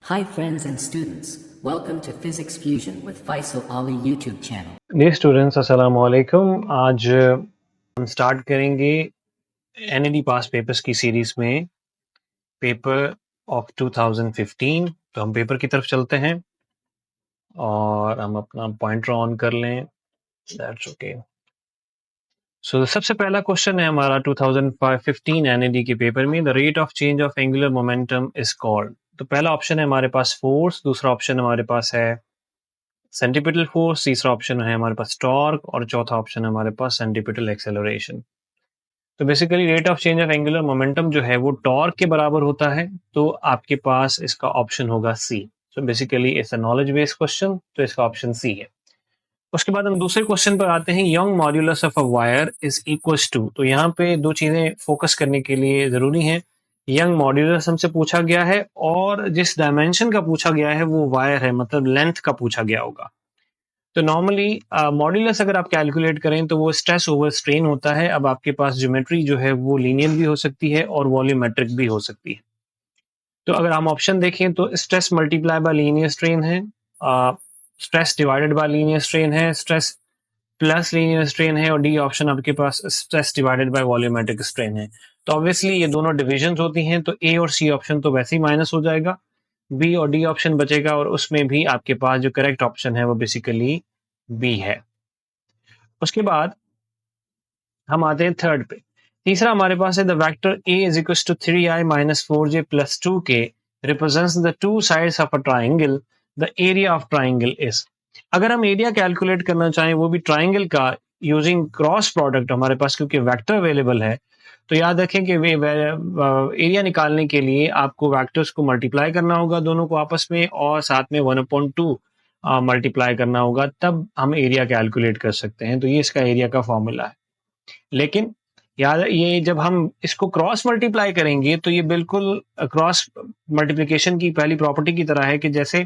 Hi friends and students, welcome to Physics Fusion with Faisal Ali YouTube channel. Dear students, अस्सलामु अलैकुम। आज हम start करेंगे NAD पास papers की सीरीज में पेपर ऑफ 2015। तो हम पेपर की तरफ चलते हैं और हम अपना पॉइंटर ऑन कर लें। That's okay. सो सबसे पहला क्वेश्चन है हमारा 2015 NAD के पेपर में, the rate of change of angular momentum is called. तो पहला ऑप्शन है हमारे पास फोर्स, दूसरा ऑप्शन हमारे पास है सेंटीपिटल फोर्स, तीसरा ऑप्शन है हमारे पास टॉर्क और चौथा ऑप्शन है हमारे पास सेंटीपिटल एक्सेलरेशन। तो basically rate of change of angular momentum जो है वो टॉर्क के बराबर होता है, तो आपके पास इसका ऑप्शन होगा C. So basically it's a knowledge based question, तो इसका ऑप्शन सी है। उसके बाद हम दूसरे क्वेश्चन पर आते हैं, Young modulus of a wire is equals to. तो यहाँ पे दो चीजें फोकस करने के लिए जरूरी हैं। यंग मॉड्यूलस हमसे पूछा गया है और जिस डायमेंशन का पूछा गया है वो वायर है, मतलब लेंथ का पूछा गया होगा। तो नॉर्मली मॉड्यूलस अगर आप कैलकुलेट करें तो वो स्ट्रेस ओवर स्ट्रेन होता है। अब आपके पास ज्योमेट्री जो है वो लीनियर भी हो सकती है और वॉल्यूमेट्रिक भी हो सकती है। तो अगर हम ऑप्शन देखें तो stress multiply by linear strain है, stress divided by linear strain है, स्ट्रेस प्लस लीनियर स्ट्रेन है, और डी ऑप्शन आपके पास stress divided by volumetric strain है। तो ऑब्वियसली ये दोनों डिविजन होती हैं, तो ए और सी ऑप्शन तो वैसे ही माइनस हो जाएगा, बी और डी ऑप्शन बचेगा, और उसमें भी आपके पास जो करेक्ट ऑप्शन है वो बेसिकली बी है। उसके बाद हम आते हैं थर्ड पे। तीसरा हमारे पास है the vector a is equal to 3i minus 4j plus 2k represents the two sides of a triangle, the area of triangle is. अगर हम एरिया कैलकुलेट करना चाहें वो भी ट्राइंगल का यूजिंग क्रॉस प्रोडक्ट हमारे पास क्योंकि वेक्टर अवेलेबल है, तो याद रखें कि एरिया निकालने के लिए आपको वेक्टर्स को मल्टीप्लाई करना होगा दोनों को आपस में, और साथ में 1/2 मल्टीप्लाई करना होगा, तब हम एरिया कैलकुलेट कर सकते हैं। तो ये इसका एरिया का फॉर्मूला है। लेकिन याद ये जब हम इसको क्रॉस मल्टीप्लाई करेंगे तो ये बिल्कुल क्रॉस मल्टीप्लिकेशन की पहली प्रॉपर्टी की तरह है कि जैसे,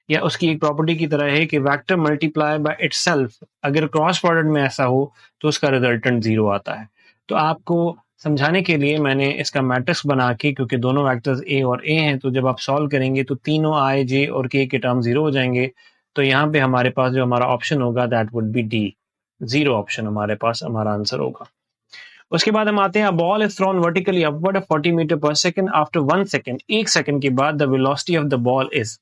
या उसकी एक प्रॉपर्टी की तरह है कि वेक्टर मल्टीप्लाई बाय इटसेल्फ, अगर क्रॉस प्रोडक्ट में ऐसा हो तो उसका रिजल्टेंट 0 आता है। तो आपको समझाने के लिए मैंने इसका मैट्रिक्स बना के, क्योंकि दोनों वेक्टर्स ए और ए हैं, तो जब आप सॉल्व करेंगे तो तीनों आई जे और के टर्म 0 हो जाएंगे। तो यहाँ पे हमारे पास जो हमारा ऑप्शन होगा that would be D, 0 option हमारे पास हमारा आंसर होगा। उसके बाद हम आते हैं, ball is thrown vertically upward 40 metre per second after 1 second. 1 second के बाद the velocity of the ball is.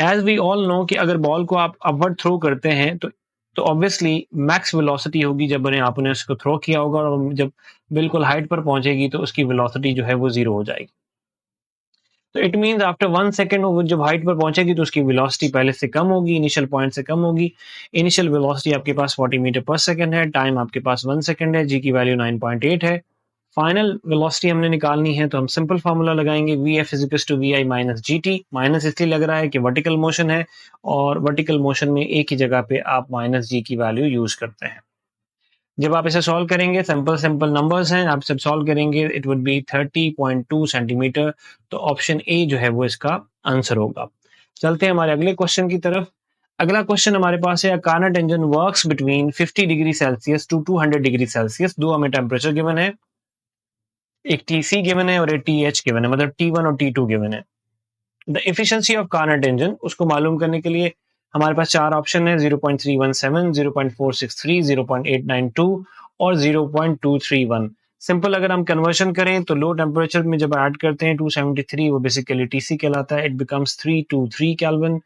As we all know कि अगर बॉल को आप अपवर्ड थ्रो करते हैं तो ऑब्वियसली मैक्स वेलोसिटी होगी जब आपने उसको थ्रो किया होगा, और जब बिल्कुल हाइट पर पहुंचेगी तो उसकी वेलोसिटी जो है वो 0 हो जाएगी। तो इट मींस आफ्टर 1 सेकंड वो जब हाइट पर पहुंचेगी तो उसकी वेलोसिटी पहले से कम होगी, इनिशियल पॉइंट से कम होगी। इनिशियल वेलोसिटी आपके पास 40 मीटर पर सेकंड है, टाइम आपके पास 1 सेकंड है, जी की वैल्यू 9.8 है। फाइनल वेलोसिटी हमने निकालनी है तो हम सिंपल फार्मूला लगाएंगे, V F is equal to V I minus G T. Minus इसलिए लग रहा है कि वर्टिकल मोशन है, और वर्टिकल मोशन में एक ही जगह पे आप माइनस जी की वैल्यू यूज करते हैं। जब आप इसे सॉल्व करेंगे, सिंपल सिंपल नंबर्स हैं, आप सब सॉल्व करेंगे, इट वुड बी 30.2 सेंटीमीटर। तो ऑप्शन ए जो है वो इसका आंसर होगा। चलते हैं हमारे अगले क्वेश्चन की तरफ। अगला क्वेश्चन हमारे पास है, Carnot engine works between 50 degree Celsius to 200 degree Celsius. दो हमें टेम्परेचर गिवन है, एक टीसी गिवन है और एक टीएच गिवन है, मतलब टी1 और टी2 गिवन है। The efficiency of Carnot engine, उसको मालूम करने के लिए हमारे पास चार ऑप्शन है, 0.317, 0.463, 0.892 और 0.231। सिंपल अगर हम कन्वर्शन करें तो लो टेम्परेचर में जब ऐड करते हैं 273, वो बेसिकली टीसी कहलाता है, इट बिकम्स 323 केल्विन।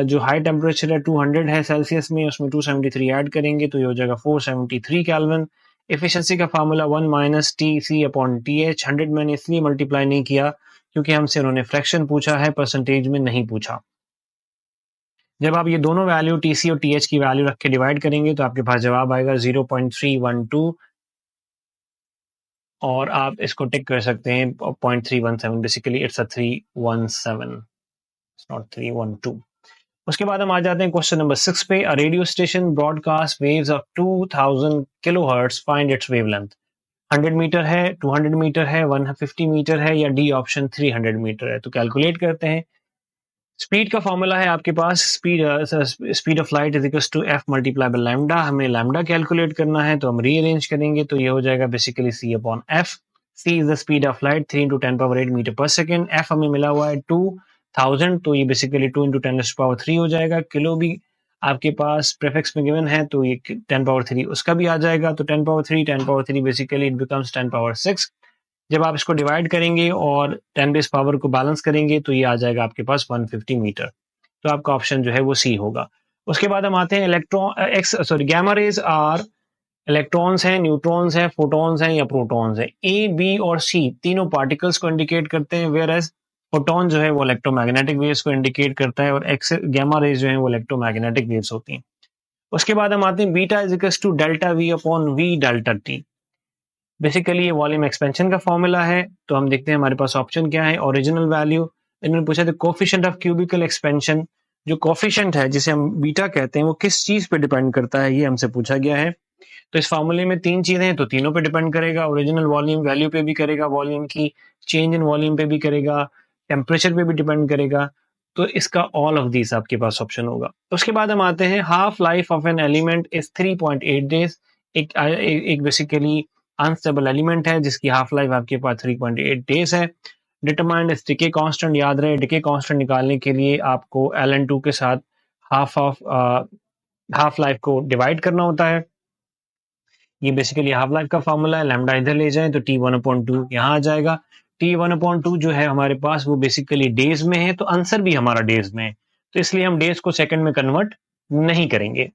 जो हाई टेम्परेचर है 200 है सेल्सियस में, उसमें 273 ऐड करेंगे तो ये हो जाएगा 473 केल्विन। एफिशिएंसी का formula 1 minus T C upon T H. 100 मैंने इसलिए मल्टीप्लाई नहीं किया क्योंकि हमसे उन्होंने फ्रैक्शन पूछा है, परसेंटेज में नहीं पूछा। जब आप ये दोनों वैल्यू टीसी और टीएच की वैल्यू रख के डिवाइड करेंगे तो आपके पास जवाब आएगा 0.312, और आप इसको टिक कर सकते हैं 0.317। Basically it's a 317, it's not 312। उसके बाद हम आ जाते हैं क्वेश्चन नंबर 6 पे। A radio station broadcast waves of 2000 kilohertz, find its wavelength. 100 metre है, 200 मीटर है, 150 मीटर है, या डी ऑप्शन 300 मीटर है। तो कैलकुलेट करते हैं। स्पीड का फॉर्मूला है आपके पास, speed of light is equal to f multiply by lambda. हमें लैम्डा कैलकुलेट करना है तो हम रीअरेंज करेंगे तो ये हो जाएगा basically C upon F. C is the speed of light, 3 × 10⁸ metre per second. F हमें मिला हुआ है 2, 1000 तो ये बेसिकली 2 into 10⁻³ हो जाएगा। किलो भी आपके पास प्रीफिक्स में गिवन है तो ये 10⁻³ उसका भी आ जाएगा। तो 10⁻³ बेसिकली इट बिकम्स 10⁻6। जब आप इसको डिवाइड करेंगे और 10 बेस पावर को बैलेंस करेंगे तो ये आ जाएगा आपके पास 150 मीटर। तो आपका ऑप्शन जो है वो सी होगा। उसके बाद हम आते हैं गैमा रेज आर इलेक्ट्रॉन्स हैं, न्यूट्रॉन्स हैं, फोटॉन्स हैं या प्रोटॉन्स हैं। ए, बी और सी तीनों पार्टिकल्स को इंडिकेट करते हैं, वेयर एज फोटॉन जो है वो इलेक्ट्रोमैग्नेटिक वेव्स को इंडिकेट करता है और एक्स गैमा रेज जो है वो इलेक्ट्रोमैग्नेटिक वेव्स होती हैं। उसके बाद हम आते हैं beta is equals to delta V upon V delta T. Basically ये वॉल्यूम एक्सपेंशन का फॉर्मूला है। तो हम देखते हैं हमारे पास ऑप्शन क्या है। ओरिजिनल वैल्यू इन्होंने पूछा था कोफिशिएंट ऑफ क्यूबिकल एक्सपेंशन। जो कोफिशिएंट है जिसे हम बीटा कहते हैं वो किस चीज पे डिपेंड करता है, ये हमसे पूछा गया है। तो इस फॉर्मूले में तीन चीजें हैं तो तीनों पे डिपेंड करेगा। ओरिजिनल वॉल्यूम वैल्यू पे भी करेगा, वॉल्यूम की चेंज इन वॉल्यूम पे भी करेगा, टेम्परेचर पे भी डिपेंड करेगा। तो इसका ऑल ऑफ दीस आपके पास ऑप्शन होगा। उसके बाद हम आते हैं half life of an element is 3.8 days. एक बेसिकली अनस्टेबल एलिमेंट है जिसकी हाफ लाइफ आपके पास 3.8 डेज है। Determined is decay constant. याद रहे डिके कांस्टेंट निकालने के लिए आपको ln2 के साथ हाफ लाइफ को डिवाइड करना होता है। ये बेसिकली हाफ लाइफ का फॉर्मूला है। लैम्डा इधर ले जाएं तो T1/2 यहाँ आ जाएगा। T1/2 जो है हमारे पास वो बेसिकली डेज में है, तो आंसर भी हमारा डेज में है, तो इसलिए हम डेज को सेकंड में कन्वर्ट नहीं करेंगे।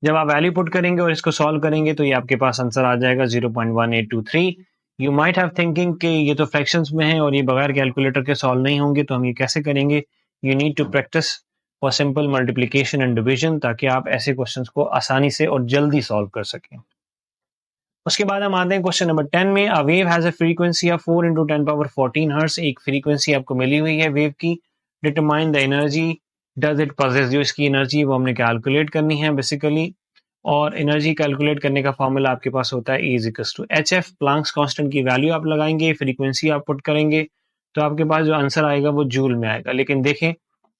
जब आप वैल्यू पुट करेंगे और इसको सॉल्व करेंगे तो ये आपके पास आंसर आ जाएगा 0.1823। यू माइट हैव थिंकिंग कि ये तो फ्रैक्शंस में है और ये बगैर कैलकुलेटर के सॉल्व नहीं होंगे, तो हम ये कैसे करेंगे। You need to practise for simple multiplication and division, ताकि आप ऐसे क्वेश्चंस को आसानी से और जल्दी सॉल्व कर सकें। उसके बाद हम आते हैं क्वेश्चन नंबर 10 में। A wave has a frequency of 4 into 10⁻14 hertz. एक फ्रीक्वेंसी आपको मिली हुई है वेव की। Determine the energy does it possess. जो इसकी एनर्जी वो हमने कैलकुलेट करनी है बेसिकली, और एनर्जी कैलकुलेट करने का फॉर्मूला आपके पास होता है E=hf। प्लांक्स कांस्टेंट की वैल्यू आप लगाएंगे, फ्रीक्वेंसी आप पुट करेंगे, तो आपके पास जो आंसर आएगा वो जूल में आएगा। लेकिन देखें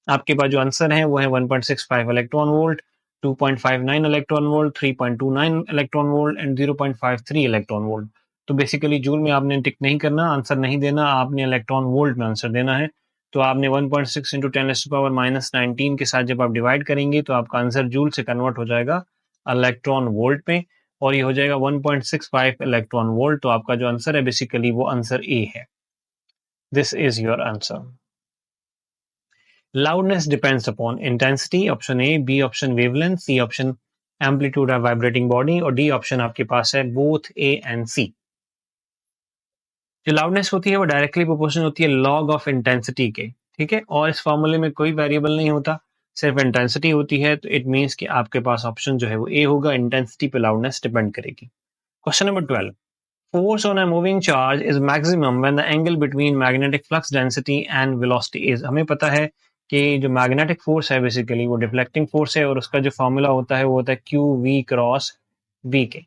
आपके पास जो आंसर है वो है 1.65 electron volt, 2.59 electron volt, 3.29 electron volt and 0.53 electron volt. तो बेसिकली जूल में आपने टिक नहीं करना, आंसर नहीं देना, आपने इलेक्ट्रॉन वोल्ट में आंसर देना है। तो आपने 1.6 into 10⁻⁻19 के साथ जब आप डिवाइड करेंगे तो आपका आंसर जूल से कन्वर्ट हो जाएगा इलेक्ट्रॉन वोल्ट में, और ये हो जाएगा 1.65 इलेक्ट्रॉन वोल्ट। तो आपका जो आंसर है बेसिकली वो आंसर ए है। This is your answer. Loudness depends upon intensity, option A, B option wavelength, C option amplitude of vibrating body और D option आपके पास है both A and C। जो loudness होती है वो डायरेक्टली प्रोपोर्शनल होती है log of intensity के, ठीक है, और इस फॉर्मूले में कोई वेरिएबल नहीं होता, सिर्फ इंटेंसिटी होती है। तो इट मीन्स कि आपके पास ऑप्शन जो है वो ए होगा, इंटेंसिटी पे लाउडनेस डिपेंड करेगी। Question number 12। Force on a moving charge is maximum when the angle between magnetic flux density and velocity is। हमें पता है कि जो मैग्नेटिक फोर्स है बेसिकली वो डिफ्लेक्टिंग फोर्स है, और उसका जो फॉर्मूला होता है वो होता है क्यू वी क्रॉस वी के।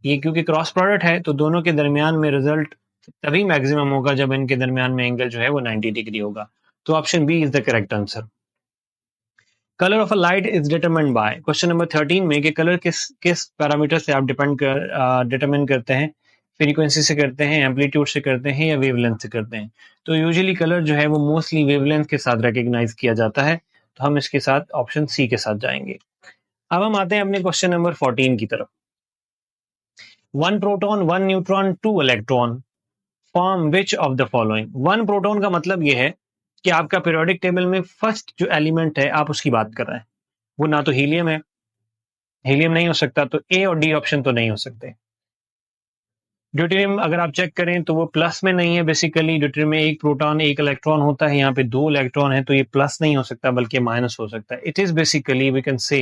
ये क्योंकि क्रॉस प्रोडक्ट है तो दोनों के दरमियान में रिजल्ट तभी मैक्सिमम होगा जब इनके दरमियान में एंगल जो है वो 90 डिग्री होगा। तो option B is the correct answer. Colour of a light is determined by. Question number 13 में कि कलर किस पैरामीटर से आप डिटरमिन करते हैं। फ्रीक्वेंसी से करते हैं, एम्पलीट्यूड से करते हैं या वेवलेंथ से करते हैं। तो यूजुअली कलर जो है वो मोस्टली वेवलेंथ के साथ रिकॉग्नाइज किया जाता है, तो हम इसके साथ ऑप्शन सी के साथ जाएंगे। अब हम आते हैं अपने क्वेश्चन नंबर 14 की तरफ। 1 proton 1 neutron 2 electron form which of the following. 1 proton का मतलब ये है कि आपका पीरियोडिक टेबल में फर्स्ट जो एलिमेंट है आप उसकी बात कर रहे हैं, वो ना तो हीलियम है, हीलियम नहीं हो सकता, तो ए और डी ऑप्शन तो नहीं हो सकते। ड्यूटेरियम अगर आप चेक करें तो वो प्लस में नहीं है, बेसिकली ड्यूटेरियम में एक प्रोटॉन एक इलेक्ट्रॉन होता है, यहाँ पे 2 इलेक्ट्रॉन है, तो ये प्लस नहीं हो सकता बल्कि माइनस हो सकता है। It is basically we can say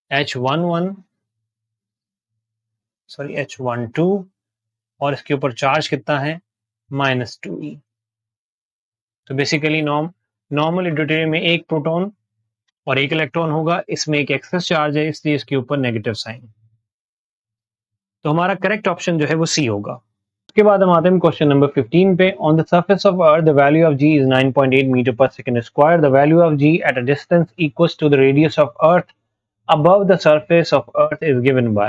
H11 sorry H12 और इसके ऊपर चार्ज कितना है -2e। तो बेसिकली नॉर्मली ड्यूटेरियम में एक प्रोटॉन और एक इलेक्ट्रॉन होगा, इसमें एक एक्सेस चार्ज है इसलिए इसके ऊपर नेगेटिव साइन। तो हमारा करेक्ट ऑप्शन जो है वो सी होगा। उसके बाद हम आते हैं क्वेश्चन नंबर 15 पे। On the surface of earth the value of ji is 9.8 metre per second square. The value of ji at a distance equals to the radius of earth above the surface of earth is given by।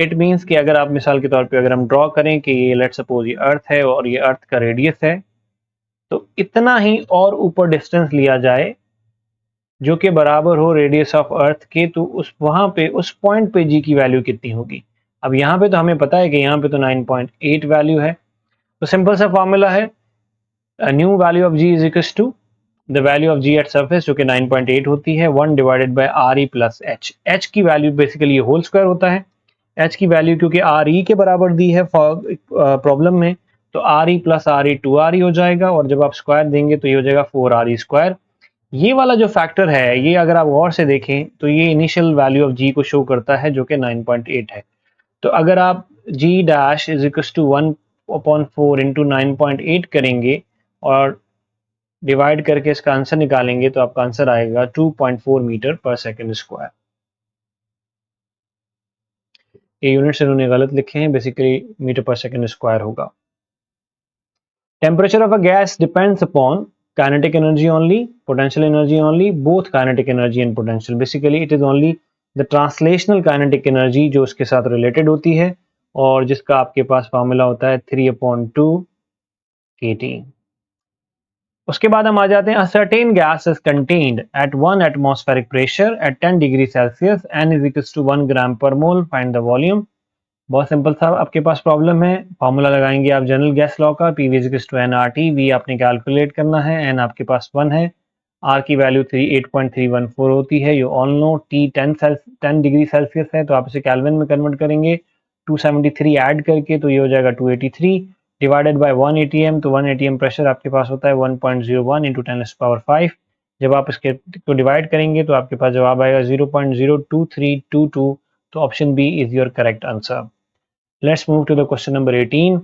It means कि अगर आप मिसाल के तौर पे अगर हम draw करें कि ये लेट्स सपोज ये अर्थ है और ये अर्थ का रेडियस है, तो इतना ही और ऊपर डिस्टेंस लिया जाए जो कि बराबर हो रेडियस ऑफ अर्थ के, तो उस वहां पे उस पॉइंट पे जी की वैल्यू कितनी होगी। अब यहाँ पे तो हमें पता है कि यहाँ पे तो 9.8 वैल्यू है, तो सिंपल सा फॉर्मूला है new value of ji is equals to the value of ji at surface जो कि 9.8 होती है 1 divided by R E plus H. H की वैल्यू बेसिकली ये होल स्क्वायर होता है। एच की वैल्यू क्योंकि आर ई के बराबर दी है प्रॉब्लम में, तो are E plus R E 2 R E हो जाएगा, और जब आप स्क्वायर देंगे तो ये हो जाएगा 4 आर ई स्क्वायर। ये वाला जो फैक्टर है ये अगर आप गौर से देखें तो ये इनिशियल वैल्यू ऑफ जी को शो करता है जो कि 9.8 है। तो अगर आप g dash is equal to 1/4 into 9.8 करेंगे और डिवाइड करके इसका आंसर निकालेंगे तो आपका आंसर आएगा 2.4 मीटर पर सेकेंड स्क्वायर। ये यूनिट्स इन्होंने गलत लिखे हैं, basically metre per second square होगा। Temperature of a gas depends upon kinetic energy only, potential energy only, both kinetic energy and potential. Basically it is only the translational kinetic energy जो उसके साथ related होती है और जिसका आपके पास formula होता है 3/2 kT। उसके बाद हम आ जाते हैं a certain gas is contained at 1 atmospheric pressure at 10 degree Celsius n is equals to 1 gram per mole, find the volume। बहुत सिंपल सा आपके पास प्रॉब्लम है, फॉर्मूला लगाएंगे आप जनरल गैस लॉ का, P V is to N R T, V आपने calculate करना है, एन आपके पास 1 है, आर की वैल्यू 8.314 होती है, you all know, T 10 degree Celsius है तो आप इसे कैल्विन में कन्वर्ट करेंगे, 273 ऐड करके तो ये हो जाएगा 283 डिवाइडेड बाय 1 एटीएम, तो 1 एटीएम प्रेशर आपके पास होता है 1.01 इंटू 10⁻⁵। जब आप इसके को डिवाइड करेंगे तो आपके पास जवाब आएगा 0.02322, तो option B is your correct answer. Let's move to the question number 18.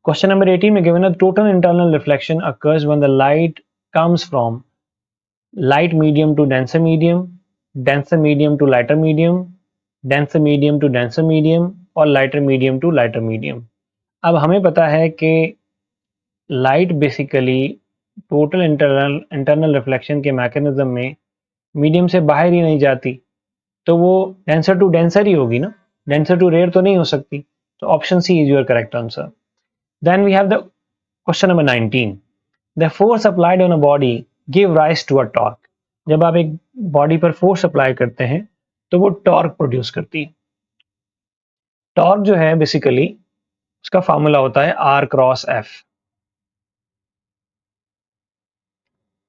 Question number 18 में given a total internal reflection occurs when the light comes from light medium to denser medium to lighter medium, denser medium to denser medium और lighter medium to lighter medium। अब हमें पता है कि light basically total internal reflection के mechanism में medium से बाहर ही नहीं जाती, तो वो डेंसर टू डेंसर ही होगी ना, डेंसर टू रेयर तो नहीं हो सकती, तो option C is your correct answer. Then we have the question number 19। The force applied on a body give rise to a torque. जब आप एक बॉडी पर फोर्स अप्लाई करते हैं तो वो टॉर्क प्रोड्यूस करती है। टॉर्क जो है बेसिकली उसका फार्मूला होता है आर क्रॉस एफ।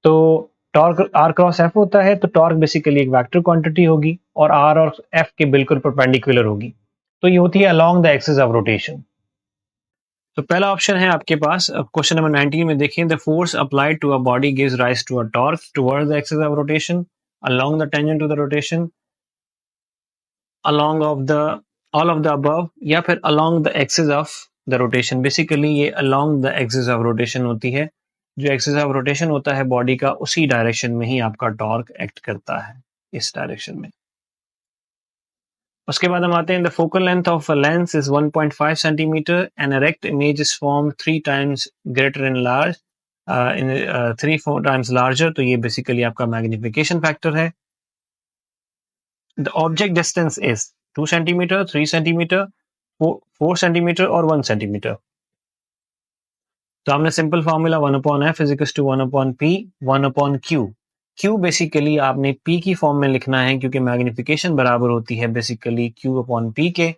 तो टॉर्क आर क्रॉस एफ होता है, तो टॉर्क बेसिकली एक वेक्टर क्वांटिटी होगी और आर और एफ के बिल्कुल परपेंडिकुलर होगी, तो ये होती है along the axis of rotation. तो पहला ऑप्शन है आपके पास क्वेश्चन नंबर 19 में देखें, the force applied to a body gives rise to a torque towards the axis of rotation along the tangent to the rotation along of the all of the above, या फिर along the axis of the rotation. Basically ये along the axis of rotation होती है, जो axis of rotation होता है body का उसी डायरेक्शन में ही आपका टॉर्क एक्ट करता है, इस डायरेक्शन में। उसके बाद हम आते हैं, the focal length of a lens is 1.5 centimetre and erect image is form 3 times greater in large in 3-4 times larger, तो ये बेसिकली आपका मैग्निफिकेशन फैक्टर है। The object distance is 2 centimetre, 3 centimetre, 4 centimetre और 1 सेंटीमीटर। तो हमने simple formula 1/f is equal to 1/p 1/q। Q basically आपने P की form में लिखना है क्योंकि मैग्निफिकेशन बराबर होती है बेसिकली Q/P के,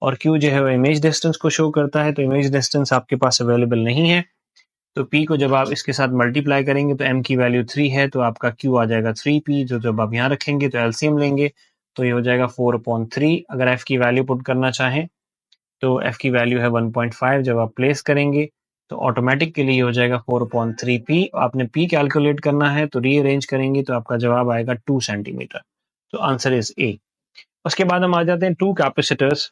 और Q जो है वो इमेज डिस्टेंस को शो करता है, तो इमेज डिस्टेंस आपके पास अवेलेबल नहीं है, तो P को जब आप इसके साथ मल्टीप्लाई करेंगे तो M की वैल्यू 3 है, तो आपका Q आ जाएगा 3P, जो जब आप यहाँ रखेंगे तो एलसीएम लेंगे तो ये हो जाएगा 4/3। अगर F की वैल्यू पुट करना चाहें तो F की वैल्यू है 1.5, जब आप प्लेस करेंगे तो ऑटोमेटिक के लिए हो जाएगा 4/3P। आपने P कैलकुलेट करना है तो रीअरेंज करेंगे तो आपका जवाब आएगा 2 सेंटीमीटर, तो आंसर इज ए। उसके बाद हम आ जाते हैं two capacitors.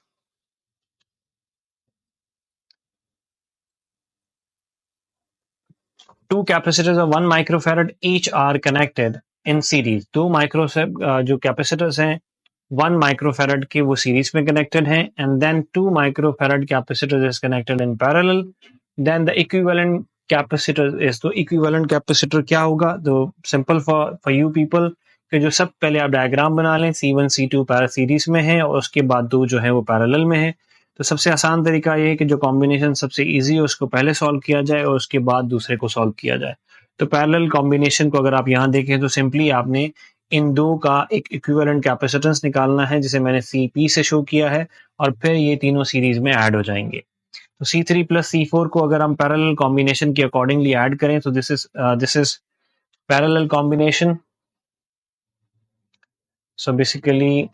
Two capacitors of 1 microfarad each are connected in series। दो माइक्रो जो कैपेसिटर्स हैं 1 microfarad के वो सीरीज में कनेक्टेड हैं, and then 2 microfarad capacitor is connected in parallel, then the equivalent capacitor is, तो equivalent capacitor क्या होगा, तो सिंपल फॉर यू पीपल कि जो सब पहले आप डायग्राम बना लें, C1 C2 पैरा सीरीज में है और उसके बाद 2 जो है वो पैरेलल में है। तो सबसे आसान तरीका ये है कि जो कॉम्बिनेशन सबसे ईजी है उसको पहले सॉल्व किया जाए और उसके बाद दूसरे को सॉल्व किया जाए। तो पैरेलल कॉम्बिनेशन को अगर आप यहाँ देखें तो सिंपली आपने इन दो का एक इक्विवेलेंट कैपेसिटेंस निकालना है, जिसे मैंने CP से शो किया है, और फिर ये तीनों सीरीज में ऐड हो जाएंगे। तो C3 प्लस C4 को अगर हम पैरेलल कॉम्बिनेशन के अकॉर्डिंगली ऐड करें तो this is parallel combination. So basically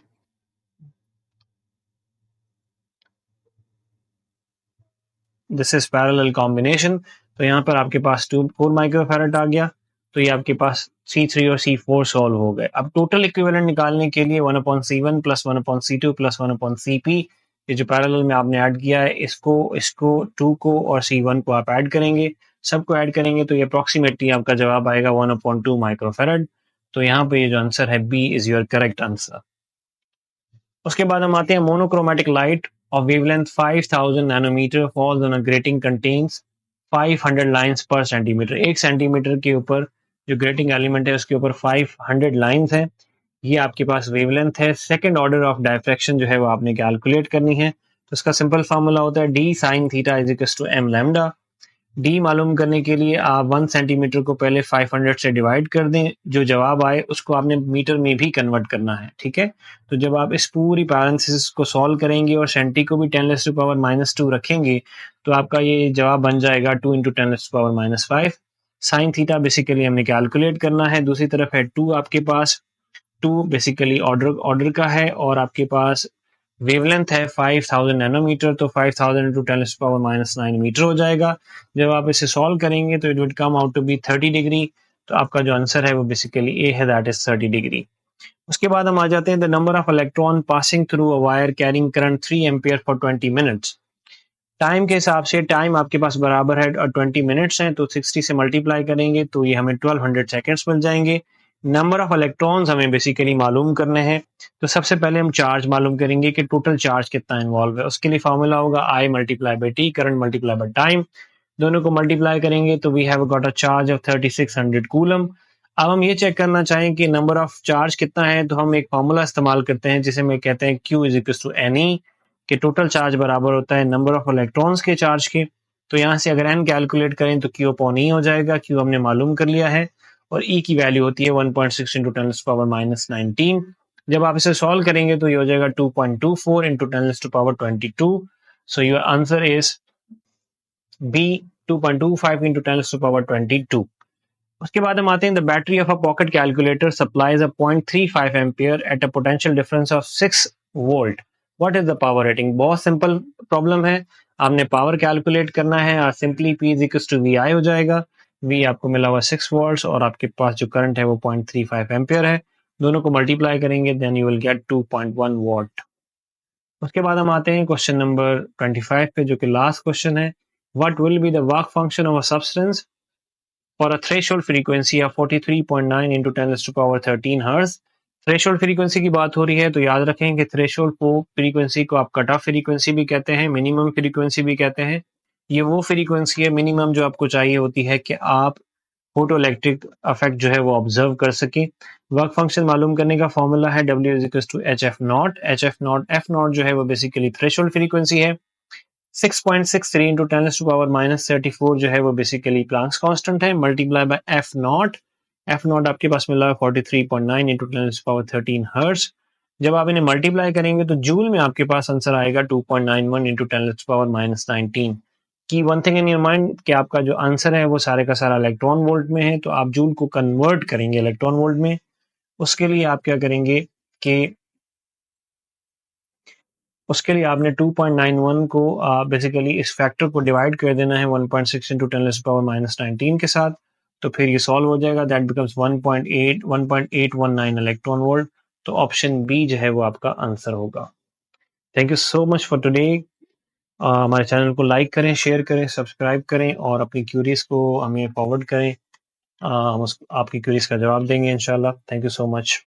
this is parallel combination. तो यहाँ पर आपके पास 4 माइक्रोफैरड आ गया. तो ये आपके पास C3 और C4 सॉल्व हो गए. अब टोटल इक्विवेलेंट निकालने के लिए 1/C1 plus 1/C2 plus 1/CP, ये जो पैरेलल में आपने ऐड किया है, इसको 2 को और C1 को आप ऐड करेंगे. सबको ऐड करेंगे तो ये अप्रॉक्सीमेटली आपका जवाब आएगा 1/2 माइक्रोफैरड. तो यहाँ पे ये जो आंसर है B is your correct answer. उसके बाद हम आते हैं monochromatic light of wavelength 5000 nanometer falls on a grating contains 500 lines per centimeter. 1 centimetre के ऊपर जो ग्रेटिंग एलिमेंट है उसके ऊपर 500 लाइंस हैं. ये आपके पास वेवलेंथ है. सेकंड ऑर्डर ऑफ डायफ्रैक्शन जो है वो आपने कैलकुलेट करनी है. तो इसका सिंपल फार्मूला होता है D sin theta is equal to m lambda. D मालूम करने के लिए आप 1 सेंटीमीटर को पहले 500 से डिवाइड कर दें. जो जवाब आए उसको आपने मीटर में भी कन्वर्ट करना है. ठीक है. तो जब आप इस पूरी पैरेंथेसिस को सॉल्व करेंगे और सेंटी को भी 10⁻⁻2 रखेंगे तो आपका ये जवाब बन जाएगा 2 × 10⁻⁵. साइन थीटा बेसिकली हमने कैलकुलेट करना है. दूसरी तरफ है 2 आपके पास. 2 बेसिकली ऑर्डर का है और आपके पास वेवलेंथ है 5000 नैनोमीटर. तो 5000 × 10⁻⁹ मीटर हो जाएगा. जब आप इसे सॉल्व करेंगे तो it would come out to be 30 degree. तो आपका जो आंसर है वो बेसिकली ए है, दैट इज 30 डिग्री. उसके बाद हम आ जाते हैं the number of electron passing through a wire carrying current 3 ampere for 20 minutes. Time के हिसाब से टाइम आपके पास बराबर है और 20 मिनट्स हैं. तो 60 से मल्टीप्लाई करेंगे तो ये हमें 1200 सेकेंड्स मिल जाएंगे. नंबर ऑफ इलेक्ट्रॉन्स हमें बेसिकली मालूम करने हैं. तो सबसे पहले हम चार्ज मालूम करेंगे कि टोटल चार्ज कितना इन्वॉल्व है. उसके लिए फार्मूला होगा I multiply by T, current multiply by time. दोनों को मल्टीप्लाई करेंगे तो we have got a charge of 3600 coulomb. अब हम ये चेक करना चाहें कि नंबर ऑफ चार्ज कितना है तो हम एक फार्मूला इस्तेमाल करते हैं जिसे मैं कहते हैं Q is equal to NE, कि टोटल चार्ज बराबर होता है नंबर ऑफ इलेक्ट्रॉन्स के चार्ज के. तो यहाँ से अगर n कैलकुलेट करें तो Q अपॉन E हो जाएगा. Q हमने मालूम कर लिया है और E की वैल्यू होती है 1.6 × 10⁻⁻19. जब आप इसे सॉल्व करेंगे तो ये हो जाएगा 2.24 × 10⁻22. So your answer is B 2.25 × 10⁻22. उसके बाद हम आते हैं the battery of a pocket calculator supplies a 0.35 ampere at a potential difference of 6 volt. What is the power rating. बहुत सिंपल प्रॉब्लम है. आपने पावर कैलकुलेट करना है और simply P is equal to VI हो जाएगा. V आपको मिला हुआ 6 वोल्ट्स और आपके पास जो करंट है वो 0.35 एम्पियर है. दोनों को मल्टीप्लाई करेंगे then you will get 2.1 watt. उसके बाद हम आते हैं क्वेश्चन नंबर 25 पे, जो कि लास्ट क्वेश्चन है. What will be the work function of a substance for a threshold frequency of 43.9 into 10⁻13 hertz. Threshold frequency की बात हो रही है तो याद रखें कि थ्रेशोल्ड को फ्रीक्वेंसी को आप कट ऑफ फ्रीक्वेंसी भी कहते हैं, मिनिमम फ्रीक्वेंसी भी कहते हैं. ये वो फ्रीक्वेंसी है मिनिमम जो आपको चाहिए होती है कि आप फोटो इलेक्ट्रिक इफेक्ट जो है वो ऑब्जर्व कर सकें. वर्क फंक्शन मालूम करने का फॉर्मूला है W is equal to HF0. जो है वो बेसिकली थ्रेशोल्ड फ्रीक्वेंसी है. 6.63 into 10⁻⁻34 जो है वो बेसिकली प्लांक्स कांस्टेंट है, मल्टीप्लाई बाय F0 आपके पास मिला है 43.9 into 10⁻13 हर्ट्ज. जब आप इन्हें मल्टीप्लाई करेंगे तो जूल में आपके पास आंसर आएगा 2.91 into 10⁻19. की one thing in your mind कि आपका जो आंसर है वो सारे का सारा इलेक्ट्रॉन वोल्ट में है, तो आप जूल को कन्वर्ट करेंगे इलेक्ट्रॉन वोल्ट में. उसके लिए आप क्या करेंगे कि उसके लिए आपने 2.91 को बेसिकली इस फैक्टर को डिवाइड कर देना है 1.6 into 10⁻⁻19 के साथ. तो फिर ये सॉल्व हो जाएगा. That becomes 1.819 electron volt. तो ऑप्शन बी जो है वो आपका आंसर होगा. Thank you so much for today. हमारे चैनल को लाइक करें, शेयर करें, सब्सक्राइब करें और अपनी क्यूरीज को हमें फॉरवर्ड करें. हम आपकी क्यूरीज का जवाब देंगे इंशाल्लाह. Thank you so much.